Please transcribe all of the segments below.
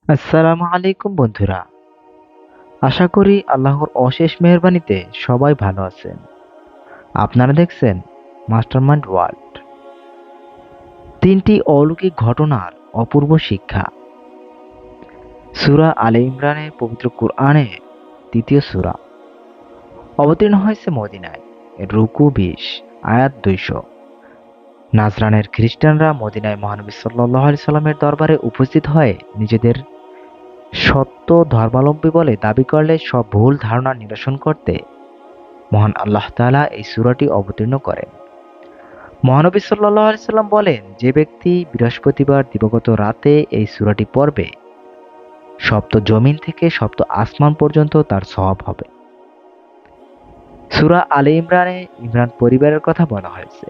আসসালামু আলাইকুম বন্ধুরা। আশা করি আল্লাহর অশেষ মেহেরবানিতে সবাই ভালো আছেন। আপনারা দেখছেন মাস্টারমাইন্ড ওয়ার্ল্ড। তিনটি অলৌকিক ঘটনার অপূর্ব শিক্ষা। সূরা আলে ইমরানের পবিত্র কোরআনে দ্বিতীয় সূরা অবতীর্ণ হয়েছে মদিনায়। এর রুকু 20, আয়াত 200। নাজরানের খ্রিস্টানরা মদিনায় মহানবী সাল্লাল্লাহু আলাইহি সাল্লামের দরবারে উপস্থিত হয়ে নিজেদের সত্য ধর্মাবলম্বী বলে দাবি করলে সব ভুল ধারণা নিরসন করতে মহান আল্লাহ তাআলা এই সূরাটি অবতীর্ণ করেন। মহানবী সাল্লাল্লাহু আলাইহি সাল্লাম বলেন, যে ব্যক্তি বৃহস্পতিবার দিবাগত রাতে এই সূরাটি পড়বে, সপ্ত জমিন থেকে সপ্ত আসমান পর্যন্ত তার সওয়াব হবে। সূরা আলে ইমরানে ইমরান পরিবারের কথা বলা হয়েছে।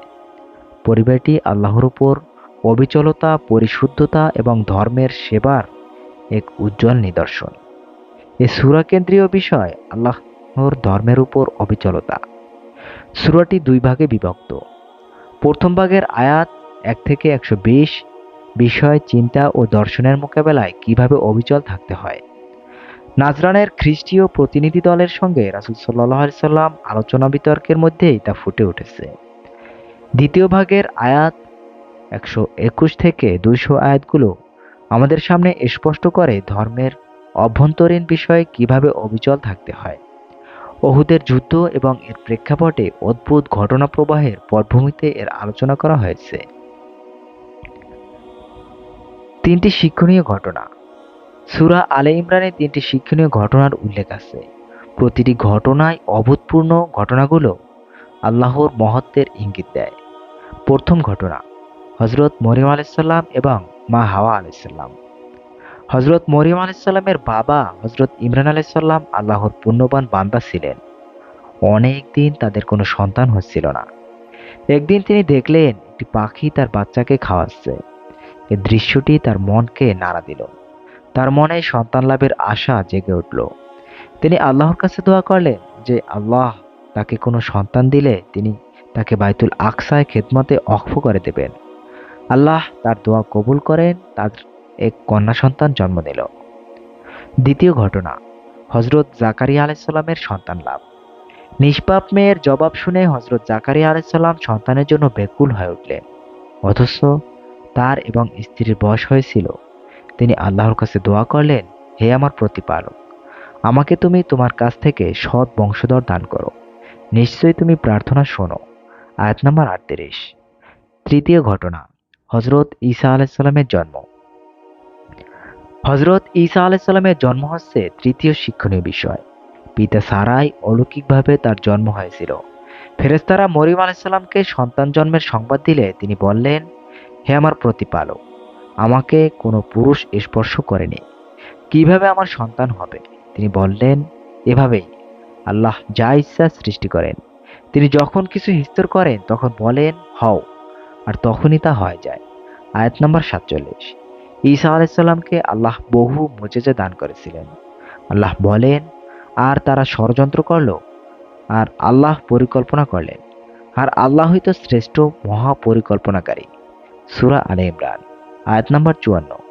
পরিবারটি আল্লাহর উপর অবিচলতা, পরিশুদ্ধতা এবং ধর্মের সেবার এক উজ্জ্বল নিদর্শন। এই সূরা কেন্দ্রীয় বিষয় আল্লাহর ধর্মের উপর অবিচলতা। সূরাটি দুই ভাগে বিভক্ত। প্রথম ভাগের আয়াত 1 থেকে 120 বিষয়, চিন্তা ও দর্শনের মোকাবেলায় কিভাবে অবিচল থাকতে হয়। নাজরানের খ্রিস্টীয় প্রতিনিধি দলের সঙ্গে রাসূল সাল্লাল্লাহু আলাইহি সাল্লাম আলোচনা বিতর্কের মধ্যেই তা ফুটে উঠেছে। দ্বিতীয় ভাগের আয়াত 121 থেকে 200 আয়াতগুলো আমাদের সামনে স্পষ্ট করে ধর্মের অভ্যন্তরীণ বিষয়ে কিভাবে অবিচল থাকতে হয়। উহুদের যুদ্ধ এবং এর প্রেক্ষাপটে অদ্ভুত ঘটনা প্রবাহের পটভূমিতে এর আলোচনা করা হয়েছে। তিনটি শিক্ষণীয় ঘটনা। সূরা আলে ইমরানে তিনটি শিক্ষণীয় ঘটনার উল্লেখ আছে। প্রতিটি ঘটনায় অভূতপূর্ণ ঘটনাগুলো আল্লাহর মহত্বের ইঙ্গিত দেয়। প্রথম ঘটনা, হযরত মরিয়ম আলাইহিসসালাম এবং মা হাওয়া আলাইহিসসালাম। হযরত মরিয়ম আলাইহিসসালামের বাবা হযরত ইমরান আলাইহিসসালাম আল্লাহর পুণ্যবান বান্দা ছিলেন। অনেক দিন তাদের কোনো সন্তান হচ্ছিল না। একদিন তিনি দেখলেন একটি পাখি তার বাচ্চাকে খাওয়াচ্ছে। এই দৃশ্যটি তার মনকে নাড়া দিল। তার মনে সন্তান লাভের আশা জেগে উঠল। তিনি আল্লাহর কাছে দোয়া করলেন যে আল্লাহ তাকে কোনো সন্তান দিলে তিনি তাকে বাইতুল আকসায় খেদমতে অক্ফ করে দেবেন। আল্লাহ তার দোয়া কবুল করেন, তার এক কন্যা সন্তান জন্ম নিল। দ্বিতীয় ঘটনা, হযরত জাকারিয়া আলাইহিস সালামের সন্তান লাভ। নিষ্পাপ মেয়ের জবাব শুনে হযরত জাকারিয়া আলাইহিস সালাম সন্তানের জন্য ব্যাকুল হয়ে উঠলেন। অথচ তার এবং স্ত্রীর বয়স হয়েছিল। তিনি আল্লাহর কাছে দোয়া করলেন, হে আমার প্রতিপালক, আমাকে তুমি তোমার কাছ থেকে সৎ বংশধর দান করো। নিশ্চয়ই তুমি প্রার্থনা শোনো। আয়াত নাম্বার 38। তৃতীয় ঘটনা, হযরত ঈসা আলাইহিস সালামের জন্ম। হযরত ঈসা আলাইহিস সালামের জন্ম হচ্ছে তৃতীয় শিক্ষণীয় বিষয়। পিতা ছাড়াই অলৌকিকভাবে তার জন্ম হয়েছিল। ফেরেশতারা মরিয়ম আলাইহিস সালামকে সন্তান জন্মের সংবাদ দিলে তিনি বললেন, হে আমার প্রতিপালক, আমাকে কোনো পুরুষ স্পর্শ করেনি, কিভাবে আমার সন্তান হবে? তিনি বললেন, এভাবেই আল্লাহ যা ইচ্ছা সৃষ্টি করেন। তিনি যখন কিছু স্থির করেন তখন বলেন হও, আর তখনই তা হয়ে যায়। আয়াত নাম্বার 47। ঈসা আলাইহিস সালামকে আল্লাহ বহু মুজিজা দান করেছিলেন। আল্লাহ বলেন, আর তারা ষড়যন্ত্র করল, আর আল্লাহ পরিকল্পনা করলেন, আর আল্লাহই তো শ্রেষ্ঠ মহাপরিকল্পনাকারী। সূরা আলে ইমরান, আয়াত নাম্বার 54।